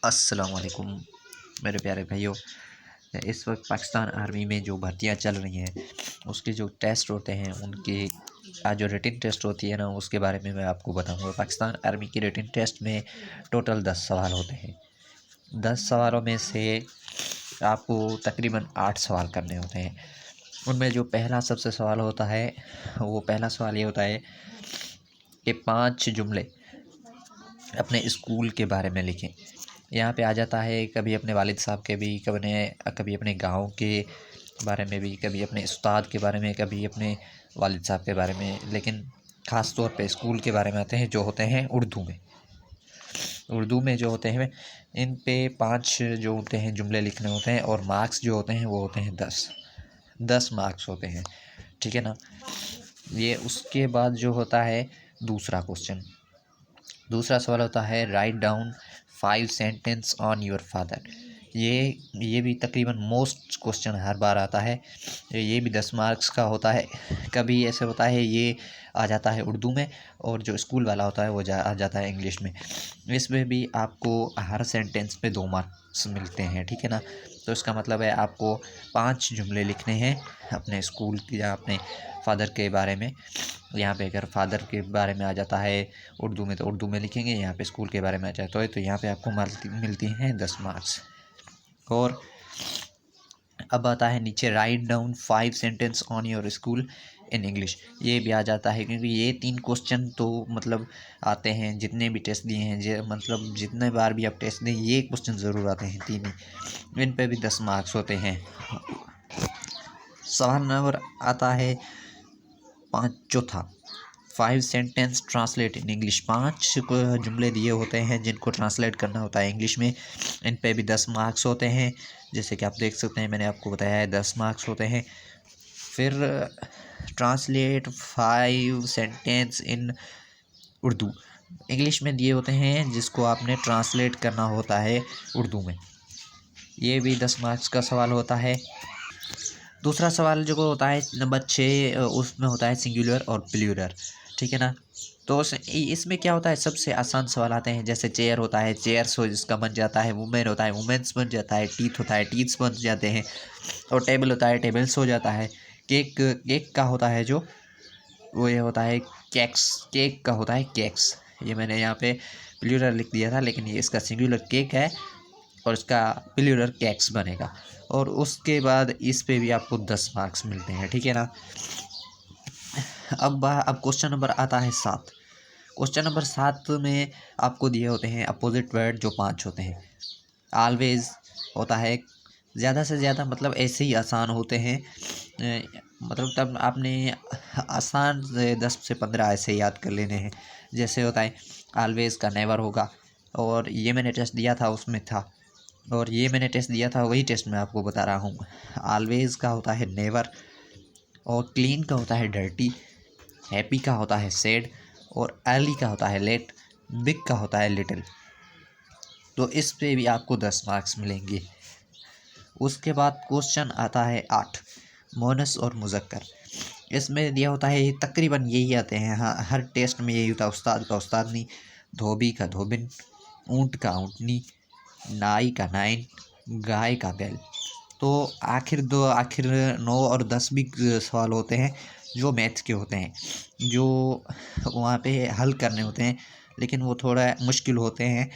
अस्सलाम वालेकुम मेरे प्यारे भाइयों। इस वक्त पाकिस्तान आर्मी में जो भर्तियां चल रही हैं उसके जो टेस्ट होते हैं उनके आज जो रिटन टेस्ट होती है ना उसके बारे में मैं आपको बताऊंगा। पाकिस्तान आर्मी की रिटन टेस्ट में टोटल 10 सवाल होते हैं। 10 सवालों में से आपको तकरीबन 8 सवाल करने होते हैं। उनमें जो पहला सबसे सवाल होता है वो पहला सवाल ये होता है कि 5 जुमले अपने स्कूल के बारे में लिखें। यहाँ पे आ जाता है कभी अपने वालिद साहब के भी, कभी अपने गांव के बारे में भी, कभी अपने उस्ताद के बारे में, कभी अपने वालिद साहब के बारे में, लेकिन ख़ास तौर पे स्कूल के बारे में आते हैं जो होते हैं उर्दू में जो होते हैं इन पे 5 जो होते हैं जुमले लिखने होते हैं और मार्क्स जो होते हैं वो होते हैं 10 मार्क्स होते हैं। ठीक है ना। ये उसके बाद जो होता है दूसरा सवाल होता है write down 5 sentence on your father. ये भी तकरीबन मोस्ट क्वेश्चन हर बार आता है। ये भी 10 मार्क्स का होता है। कभी ऐसे होता है ये आ जाता है उर्दू में और जो स्कूल वाला होता है वो आ जाता है इंग्लिश में। इसमें भी आपको हर सेंटेंस पे 2 मार्क्स मिलते हैं। ठीक है ना। तो इसका मतलब है आपको 5 जुमले लिखने हैं अपने स्कूल या अपने फादर के बारे में। यहाँ पे अगर फादर के बारे में आ जाता है उर्दू में तो उर्दू में लिखेंगे, यहाँ पे स्कूल के बारे में आ जाता है तो यहाँ पे आपको मिलती हैं 10 मार्क्स। और अब आता है नीचे write down 5 sentence on your school in English. ये भी आ जाता है क्योंकि ये 3 क्वेश्चन तो मतलब आते हैं जितने भी टेस्ट दिए हैं, मतलब जितने बार भी आप टेस्ट दें ये क्वेश्चन ज़रूर आते हैं 3 ही। इन पे भी 10 मार्क्स होते हैं। सवाल नंबर आता है चौथा 5 सेंटेंस ट्रांसलेट इन इंग्लिश। 5 जुमले दिए होते हैं जिनको ट्रांसलेट करना होता है इंग्लिश में। इन पे भी 10 मार्क्स होते हैं। जैसे कि आप देख सकते हैं मैंने आपको बताया है 10 मार्क्स होते हैं। फिर translate 5 sentence in Urdu. English में दिए होते हैं जिसको आपने ट्रांसलेट करना होता है उर्दू में। ये भी 10 मार्क्स का सवाल होता है। दूसरा सवाल जो होता है नंबर 6 उसमें होता है सिंगुलर और प्लूरल। ठीक है ना। तो इसमें क्या होता है सबसे आसान सवाल आते हैं। जैसे चेयर होता है चेयर्स हो जिसका बन जाता है, वुमेन होता है वुमेन्स बन जाता है, टीथ होता है टीथ्स बन जाते हैं, और टेबल होता है टेबल्स हो जाता है। केक का होता है जो वो ये होता है केक का होता है केक्स। ये मैंने यहाँ पे प्लूरल लिख दिया था लेकिन ये इसका सिंगुलर केक है और इसका प्लूरल केक्स बनेगा। और उसके बाद इस पे भी आपको 10 मार्क्स मिलते हैं। ठीक है ना। अब क्वेश्चन नंबर आता है 7। क्वेश्चन नंबर 7 में आपको दिए होते हैं अपोजिट वर्ड जो 5 होते हैं। ऑलवेज होता है ज़्यादा से ज़्यादा, मतलब ऐसे ही आसान होते हैं। मतलब तब आपने आसान से 10 से 15 ऐसे याद कर लेने हैं। जैसे होता है ऑलवेज का नेवर होगा, और ये मैंने टेस्ट दिया था उसमें था, और ये मैंने टेस्ट दिया था वही टेस्ट मैं आपको बता रहा हूँ। ऑलवेज का होता है नेवर, और क्लीन का होता है डर्टी, हैप्पी का होता है सैड, और अर्ली का होता है लेट, बिग का होता है लिटिल। तो इस पे भी आपको 10 मार्क्स मिलेंगे। उसके बाद क्वेश्चन आता है 8 मोनस और मुज़क्कर। इसमें दिया होता है तकरीबन यही आते हैं। हाँ, हर टेस्ट में यही होता है। उस्ताद का उस्तादनी, धोबी का धोबिन, ऊँट का ऊँटनी, नाई का नाइन, गाय का बैल। तो आखिर 9 और 10 भी सवाल होते हैं जो मैथ के होते हैं, जो वहाँ पे हल करने होते हैं, लेकिन वो थोड़ा मुश्किल होते हैं,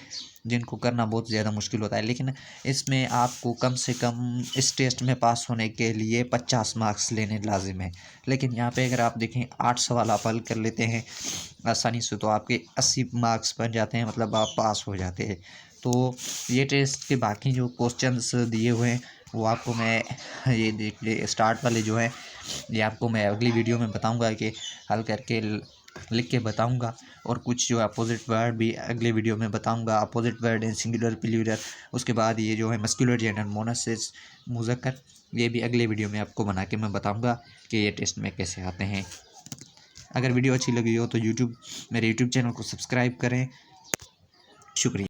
जिनको करना बहुत ज़्यादा मुश्किल होता है। लेकिन इसमें आपको कम से कम इस टेस्ट में पास होने के लिए 50 मार्क्स लेने लाजिम है। लेकिन यहाँ पे अगर आप देखें 8 सवाल आप हल कर लेते हैं आसानी से तो आपके 80 मार्क्स बन जाते हैं, मतलब आप पास हो जाते हैं। तो ये टेस्ट के बाकी जो क्वेश्चंस दिए हुए हैं वो आपको मैं ये देखिए स्टार्ट वाले जो हैं ये आपको मैं अगली वीडियो में बताऊंगा कि हल करके लिख के बताऊंगा। और कुछ जो अपोजिट वर्ड भी अगले वीडियो में बताऊंगा, opposite word in singular plural. उसके बाद ये जो है मस्कुलर जेंडर मोनस मुज़क्कर, ये भी अगले वीडियो में आपको बना के मैं बताऊंगा कि ये टेस्ट में कैसे आते हैं। अगर वीडियो अच्छी लगी हो तो मेरे यूट्यूब चैनल को सब्सक्राइब करें। शुक्रिया।